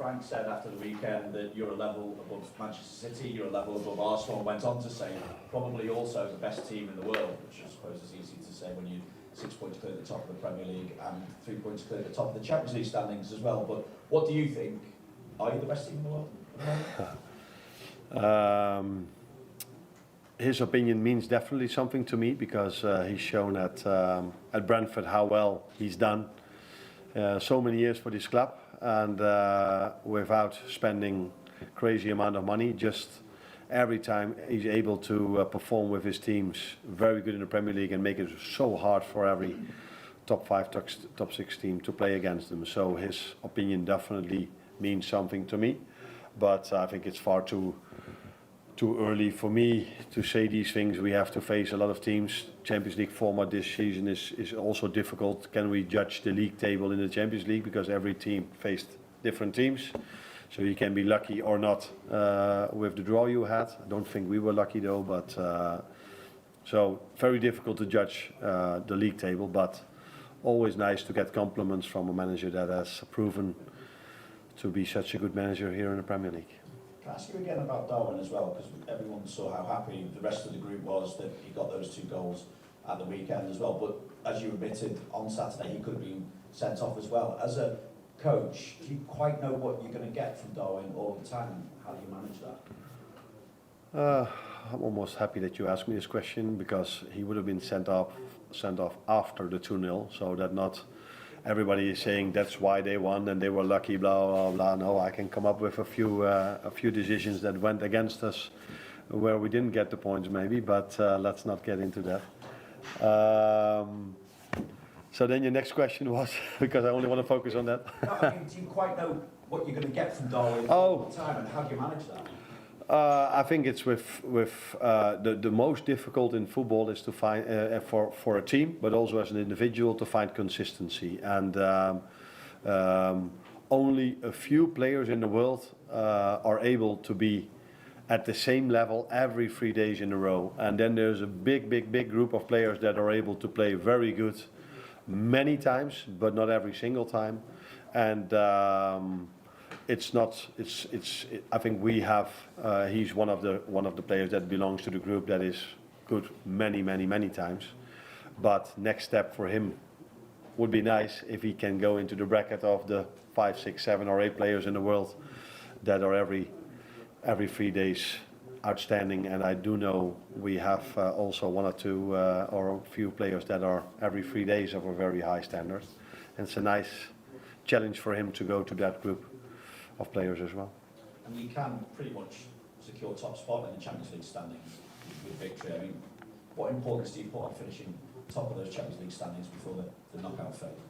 Frank said after the weekend that you're a level above Manchester City, you're a level above Arsenal, and went on to say probably also the best team in the world, which I suppose is easy to say when you're 6 points clear at the top of the Premier League and 3 points clear at the top of the Champions League standings as well. But what do you think? Are you the best team in the world at the moment? His opinion means definitely something to me because he's shown at Brentford how well he's done so many years for this club, and without spending crazy amount of money, just every time he's able to perform with his teams very good in the Premier League and make it so hard for every top 5, top 6 team to play against them. So his opinion definitely means something to me, but I think it's far too early for me to say these things. We have to face a lot of teams. Champions League format this season is also difficult. Can we judge the league table in the Champions League? Because every team faced different teams. So you can be lucky or not with the draw you had. I don't think we were lucky though, but so very difficult to judge the league table, but always nice to get compliments from a manager that has proven to be such a good manager here in the Premier League. Can I ask you again about Darwin as well, because everyone saw how happy the rest of the group was that he got those 2 goals at the weekend as well, but as you admitted on Saturday he could have been sent off as well. As a coach, do you quite know what you're going to get from Darwin all the time? How do you manage that? I'm almost happy that you asked me this question, because he would have been sent off after the 2-0, so that not everybody is saying that's why they won and they were lucky, blah blah blah. No, I can come up with a few decisions that went against us where we didn't get the points maybe, but let's not get into that. So then your next question was, because I only want to focus on that. No, I mean, do you quite know what you're going to get from Darwin all the time, and how do you manage that? I think it's with the most difficult in football is to find for a team, but also as an individual, to find consistency. And only a few players in the world are able to be at the same level every 3 days in a row. And then there's a big group of players that are able to play very good many times, but not every single time. And I think we have. He's one of the players that belongs to the group that is good many times. But next step for him would be nice if he can go into the bracket of the 5, 6, 7, or 8 players in the world that are every 3 days outstanding. And I do know we have also 1 or 2 or a few players that are every 3 days of a very high standard. And it's a nice challenge for him to go to that group of players as well. And you can pretty much secure top spot in the Champions League standings with victory. I mean, what importance do you put on finishing top of those Champions League standings before the knockout phase?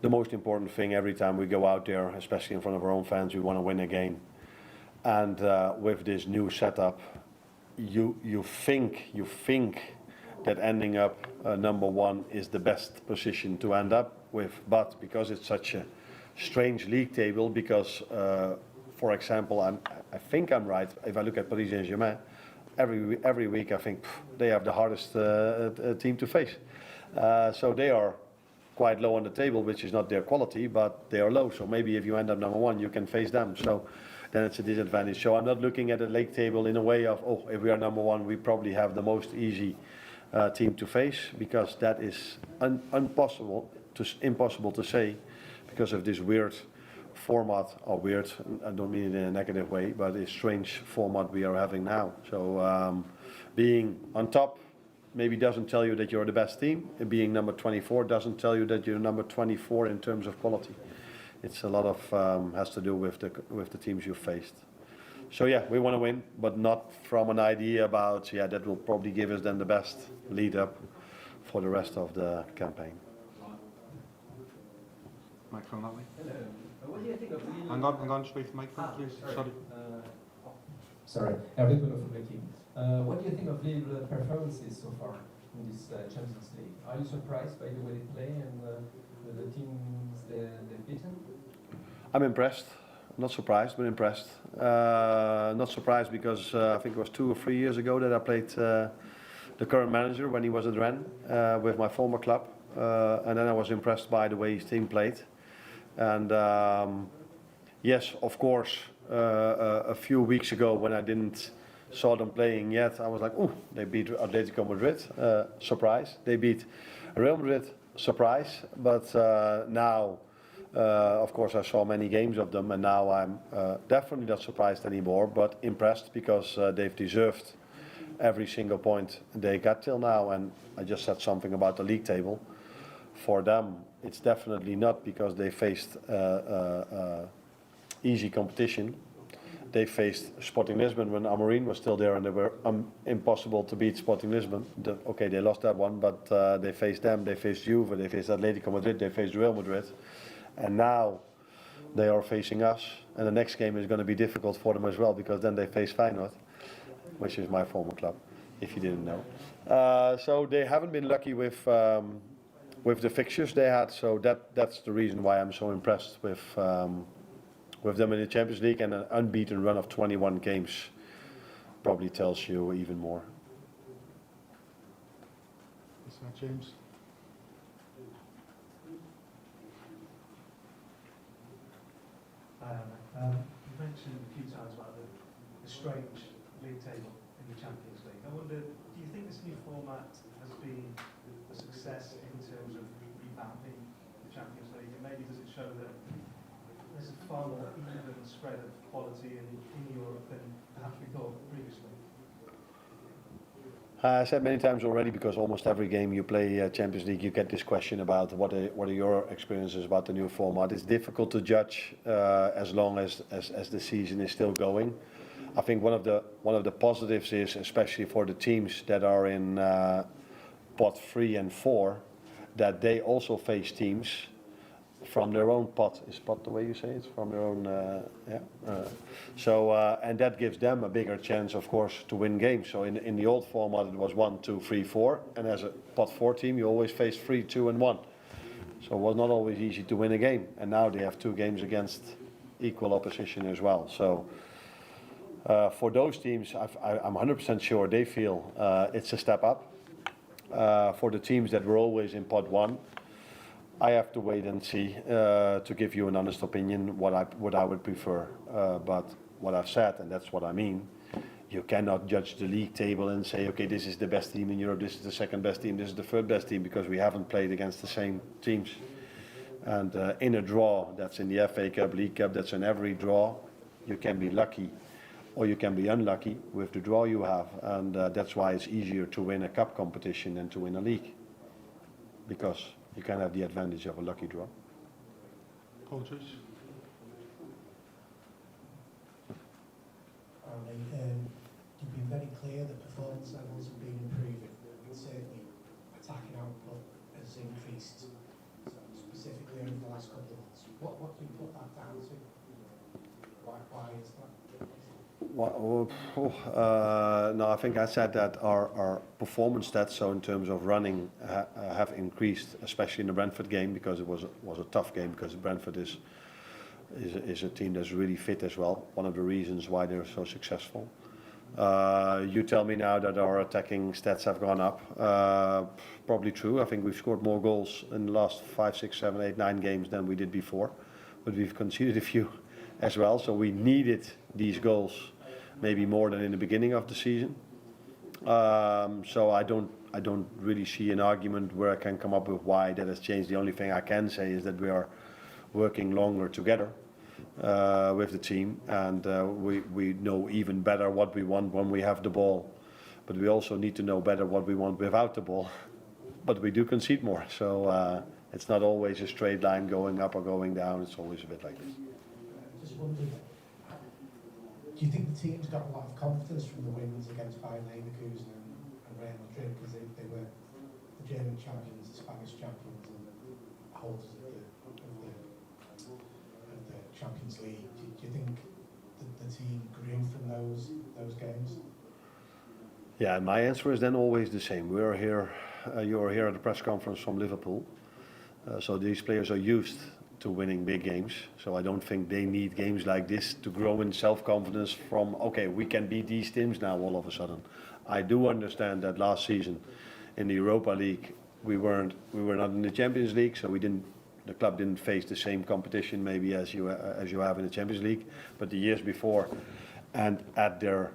The most important thing every time we go out there, especially in front of our own fans, we want to win a game. And with this new setup, you think that ending up number 1 is the best position to end up with, but because it's such a strange league table, because for example, I think I'm right, if I look at Paris Saint-Germain, every week I think they have the hardest team to face. So they are quite low on the table, which is not their quality, but they are low. So maybe if you end up number 1, you can face them. So then it's a disadvantage. So I'm not looking at the league table in a way of, oh, if we are number 1, we probably have the most easy team to face, because that is impossible to say, because of this weird format, or weird, I don't mean it in a negative way, but a strange format we are having now. So being on top maybe doesn't tell you that you're the best team, and being number 24 doesn't tell you that you're number 24 in terms of quality. It's a lot of has to do with the teams you've faced. So yeah, we want to win, but not from an idea about, that will probably give us then the best lead up for the rest of the campaign. Microphone that way. What do you think of Lille? Hang on, just wait for the microphone, please. Sorry, Hervé Bonneau from the team. What do you think of Lille performances so far in this Champions League? Are you surprised by the way they play and the teams they've beaten? I'm impressed. Not surprised, but impressed. Not surprised because I think it was 2 or 3 years ago that I played the current manager when he was at Rennes with my former club. And then I was impressed by the way his team played. And yes, of course, a few weeks ago when I didn't saw them playing yet, I was like, oh, they beat Atletico Madrid, surprise. They beat Real Madrid, surprise. But now, of course, I saw many games of them, and now I'm definitely not surprised anymore, but impressed because they've deserved every single point they got till now. And I just said something about the league table. For them, it's definitely not because they faced easy competition. They faced Sporting Lisbon when Amorim was still there, and they were impossible to beat Sporting Lisbon. Okay, they lost that one, but they faced them, they faced Juve, they faced Atletico Madrid, they faced Real Madrid. And now they are facing us, and the next game is going to be difficult for them as well, because then they face Feyenoord, which is my former club, if you didn't know. So they haven't been lucky with the fixtures they had, so that's the reason why I'm so impressed with them in the Champions League, and an unbeaten run of 21 games probably tells you even more. Is that James? You mentioned a few times about the strange league table in the Champions League. I wonder, do you think this new format has been a success in terms of revamping the Champions League? And maybe does it show that there's a far more even spread of quality in Europe than perhaps we thought previously? I said many times already, because almost every game you play Champions League, you get this question about what are your experiences about the new format. It's difficult to judge as long as the season is still going. I think one of the positives is, especially for the teams that are in pot 3 and 4, that they also face teams from their own pot. Is pot the way you say it? From their own, and that gives them a bigger chance, of course, to win games. So in the old format, it was 1, 2, 3, 4, and as a pot 4 team, you always face 3, 2, and 1. So it was not always easy to win a game. And now they have 2 games against equal opposition as well. So for those teams, I'm 100% sure they feel it's a step up. For the teams that were always in pot 1, I have to wait and see to give you an honest opinion what I would prefer. But what I've said, and that's what I mean, you cannot judge the league table and say, okay, this is the best team in Europe, this is the second best team, this is the third best team, because we haven't played against the same teams. And in a draw, that's in the FA Cup, League Cup, that's in every draw, you can be lucky or you can be unlucky with the draw you have. And that's why it's easier to win a cup competition than to win a league, because you can have the advantage of a lucky draw. Coaches? You've been very clear that performance levels have been improving, and certainly attacking output has increased, so specifically over the last couple of months. What do you put that down to? Why is that? No, I think I said that our performance stats, so in terms of running, have increased, especially in the Brentford game, because it was a tough game, because Brentford is a team that's really fit as well. One of the reasons why they're so successful. You tell me now that our attacking stats have gone up. Probably true. I think we've scored more goals in the last 5, 6, 7, 8, 9 games than we did before, but we've conceded a few as well. So we needed these goals maybe more than in the beginning of the season. So I don't really see an argument where I can come up with why that has changed. The only thing I can say is that we are working longer together with the team, and we know even better what we want when we have the ball, but we also need to know better what we want without the ball. But we do concede more, so it's not always a straight line going up or going down. It's always a bit like this. Just wondering, do you think the team's got a lot of confidence from the wins against Bayern Leverkusen and Real Madrid, because they were the German champions, the Spanish champions, and holders of the Champions League? Do you think the team grew from those games? Yeah, my answer is then always the same. We are here, you are here at the press conference from Liverpool, so these players are used to winning big games. So I don't think they need games like this to grow in self-confidence from, okay, we can beat these teams now all of a sudden. I do understand that last season in the Europa League we were not in the Champions League, so we didn't the club didn't face the same competition maybe as you have in the Champions League, but the years before, and at their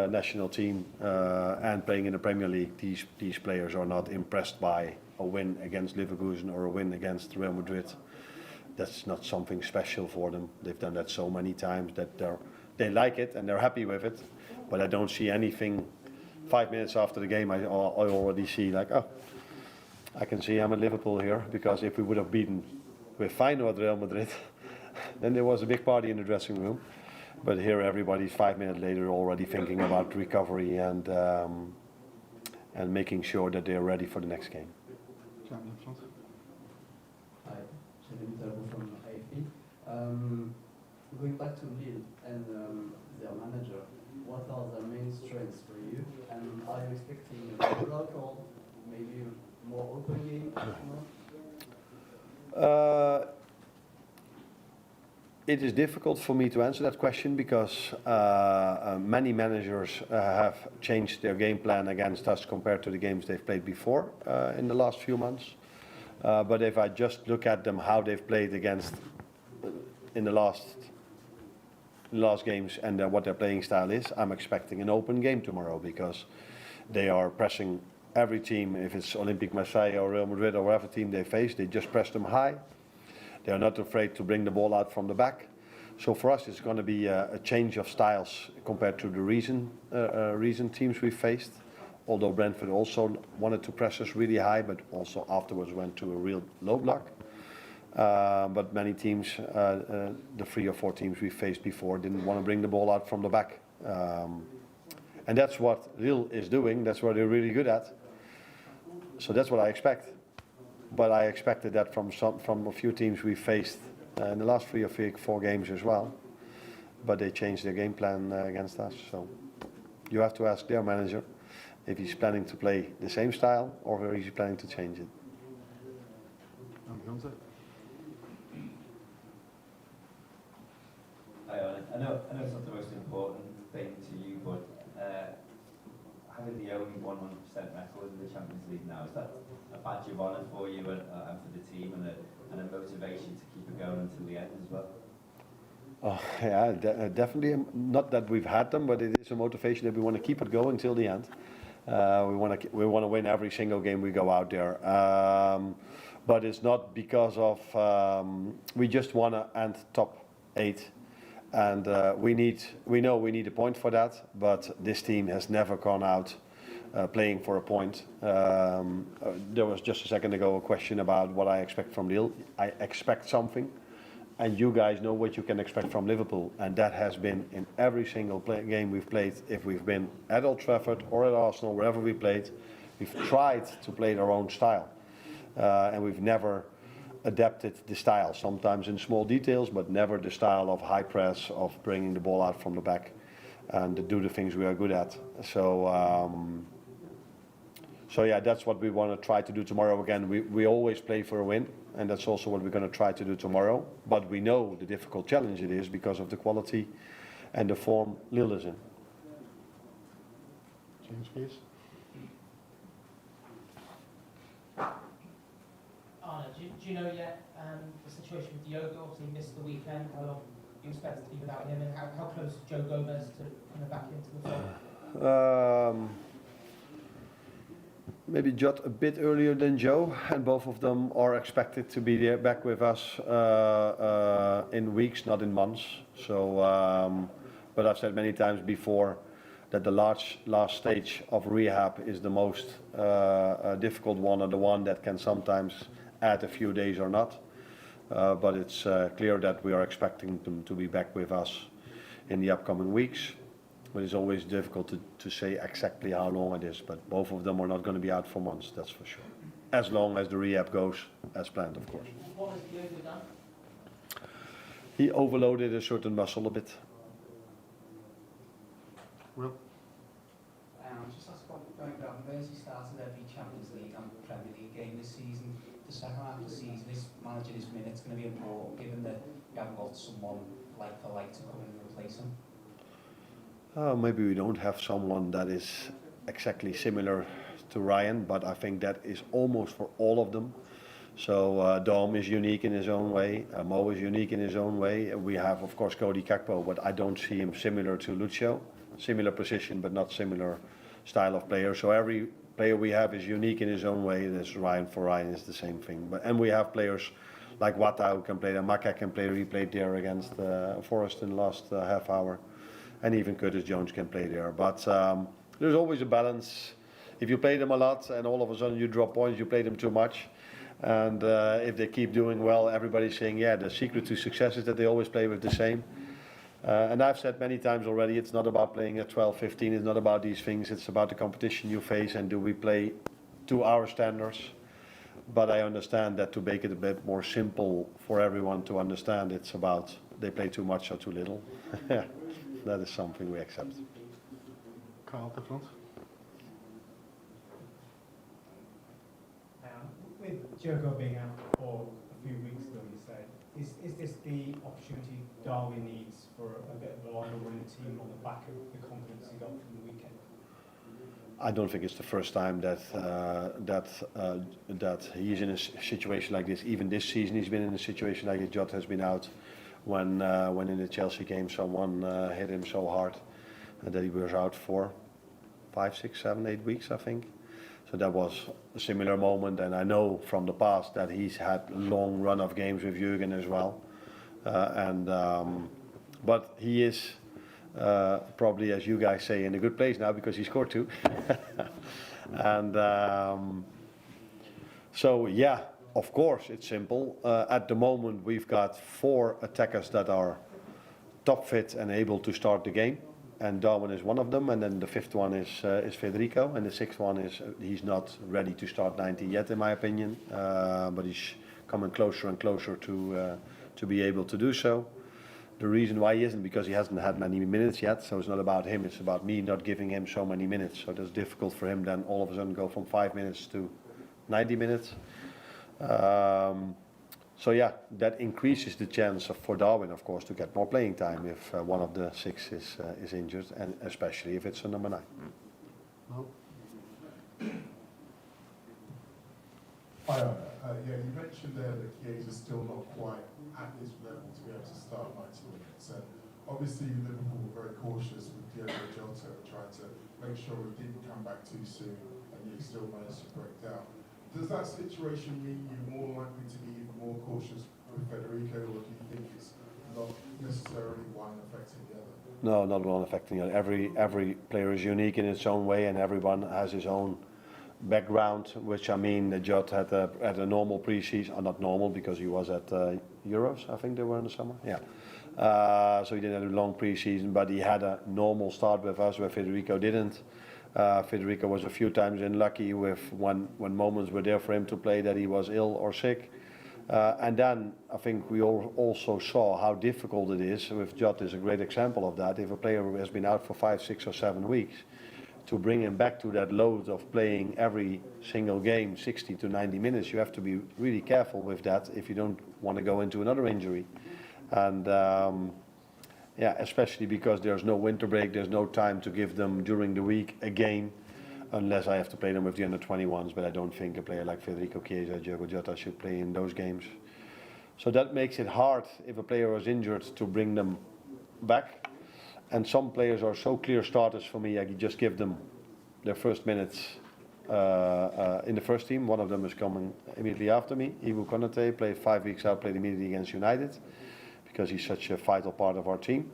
national team and playing in the Premier League, these players are not impressed by a win against Leverkusen or a win against Real Madrid. That's not something special for them. They've done that so many times that they like it and they're happy with it. But I don't see anything. 5 minutes after the game, I already see like, oh, I can see I'm at Liverpool here, because if we would have beaten with Feyenoord Real Madrid, then there was a big party in the dressing room. But here, everybody's 5 minutes later already thinking about recovery and making sure that they're ready for the next game. Gentleman in front. Hi, Jeremy Turbo from AFP. Going back to Lille and their manager, what are their main strengths for you? And are you expecting a block or maybe a more open game? It is difficult for me to answer that question, because many managers have changed their game plan against us compared to the games they've played before in the last few months. But if I just look at them, how they've played against in the last games and what their playing style is, I'm expecting an open game tomorrow, because they are pressing every team. If it's Olympique Marseille or Real Madrid or whatever team they face, they just press them high. They are not afraid to bring the ball out from the back. So for us, it's going to be a change of styles compared to the recent teams we faced. Although Brentford also wanted to press us really high, but also afterwards went to a real low block. But many teams, the 3 or 4 teams we faced before, didn't want to bring the ball out from the back. And that's what Lille is doing. That's what they're really good at. So that's what I expect. But I expected that from a few teams we faced in the last 3 or 4 games as well. But they changed their game plan against us. So you have to ask their manager if he's planning to play the same style or if he's planning to change it. And Beyonce. Hi, Arne. I know it's not the most important thing to you, but having the only 100% record in the Champions League now, is that a badge of honour for you and for the team, and a motivation to keep it going until the end as well? Oh, yeah, definitely. Not that we've had them, but it is a motivation that we want to keep it going till the end. We want to win every single game we go out there. But it's not because of we just want to end top 8. And we know we need a point for that, but this team has never gone out playing for a point. There was just a second ago a question about what I expect from Lille. I expect something, and you guys know what you can expect from Liverpool, and that has been in every single game we've played. If we've been at Old Trafford or at Arsenal, wherever we played, we've tried to play our own style, and we've never adapted the style, sometimes in small details, but never the style of high press, of bringing the ball out from the back, and to do the things we are good at. So yeah, that's what we want to try to do tomorrow again. We always play for a win, and that's also what we're going to try to do tomorrow. But we know the difficult challenge it is because of the quality and the form Lille is in. James, please. Arne, do you know yet the situation with Diogo? Obviously, he missed the weekend. How long do you expect to be without him, and how close is Joe Gomez to coming back into the fold? Maybe Jota a bit earlier than Joe, and both of them are expected to be there back with us in weeks, not in months. So, but I've said many times before that the last stage of rehab is the most difficult one, or the one that can sometimes add a few days or not. But it's clear that we are expecting them to be back with us in the upcoming weeks. But it's always difficult to say exactly how long it is. But both of them are not going to be out for months, that's for sure. As long as the rehab goes as planned, of course. What has Diogo done? He overloaded a certain muscle a bit. Will. Just ask about Gravenberch. He started every Champions League and Premier League game this season. The second half of the season, is managing his minutes going to be important, given that you haven't got someone like for like to come in and replace him? Maybe we don't have someone that is exactly similar to Ryan, but I think that is almost for all of them. So Dom is unique in his own way. Mo is unique in his own way. We have, of course, Cody Gakpo, but I don't see him similar to Lucio. Similar position, but not similar style of player. So every player we have is unique in his own way. There's Ryan for Ryan is the same thing. And we have players like Jota who can play there. Maka can play. He played there against Forest in the last half hour, and even Curtis Jones can play there. But there's always a balance. If you play them a lot and all of a sudden you drop points, you play them too much. And if they keep doing well, everybody's saying, yeah, the secret to success is that they always play with the same. And I've said many times already, it's not about playing at 12, 15, it's not about these things, it's about the competition you face and do we play to our standards. But I understand that to make it a bit more simple for everyone to understand, it's about they play too much or too little. That is something we accept. Carl at the front. With Joko being out for a few weeks ago, you said, is this the opportunity Darwin needs for a bit of a longer running team on the back of the confidence he got from the weekend? I don't think it's the first time that he's in a situation like this. Even this season, he's been in a situation like this. Jota has been out when in the Chelsea game someone hit him so hard that he was out for 5, 6, 7, 8 weeks, I think. So that was a similar moment, and I know from the past that he's had a long run of games with Jürgen as well. But he is probably, as you guys say, in a good place now because he scored 2. And so yeah, of course it's simple. At the moment we've got 4 attackers that are top fit and able to start the game. And Darwin is one of them, and then the 5th one is Federico, and the 6th one is he's not ready to start 90 yet, in my opinion, but he's coming closer and closer to be able to do so. The reason why he isn't because he hasn't had many minutes yet, so it's not about him, it's about me not giving him so many minutes. So that's difficult for him then all of a sudden go from 5 minutes to 90 minutes. So yeah, that increases the chance for Darwin, of course, to get more playing time if one of the 6 is injured, and especially if it's a number 9. No. Hi, yeah, you mentioned there that Chiesa's still not quite at this level to be able to start 90 minutes. And obviously Liverpool were very cautious with Jota, trying to make sure he didn't come back too soon, and you still managed to break down. Does that situation mean you're more likely to be even more cautious with Federico, or do you think it's not necessarily one affecting the other? No, not one affecting the other. Every player is unique in its own way, and everyone has his own background, which I mean, Jota had a normal pre-season, not normal because he was at Euros, I think they were in the summer, yeah. So he didn't have a long pre-season, but he had a normal start with us where Federico didn't. Federico was a few times unlucky with when moments were there for him to play that he was ill or sick. And then I think we all also saw how difficult it is, with Jota is a great example of that, if a player has been out for 5, 6 or 7 weeks, to bring him back to that load of playing every single game 60 to 90 minutes, you have to be really careful with that if you don't want to go into another injury. And yeah, especially because there's no winter break, there's no time to give them during the week again, unless I have to play them with the under-21s, but I don't think a player like Federico Chiesa, Diogo Jota should play in those games. So that makes it hard if a player was injured to bring them back. And some players are so clear starters for me, I just give them their first minutes in the first team. One of them is coming immediately after me. Ibu Konate played 5 weeks out, played immediately against United, because he's such a vital part of our team.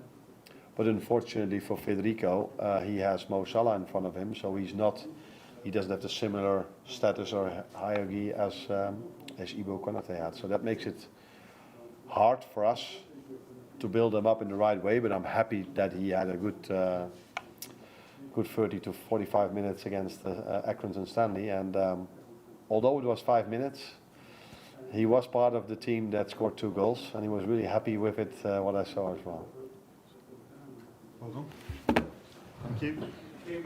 But unfortunately for Federico, he has Mo Salah in front of him, so he doesn't have the similar status or hierarchy as Ibu Konate had. So that makes it hard for us to build him up in the right way, but I'm happy that he had a good 30 to 45 minutes against Accrington Stanley, and although it was 5 minutes, he was part of the team that scored 2 goals, and he was really happy with it, what I saw as well. Well done. Thank you.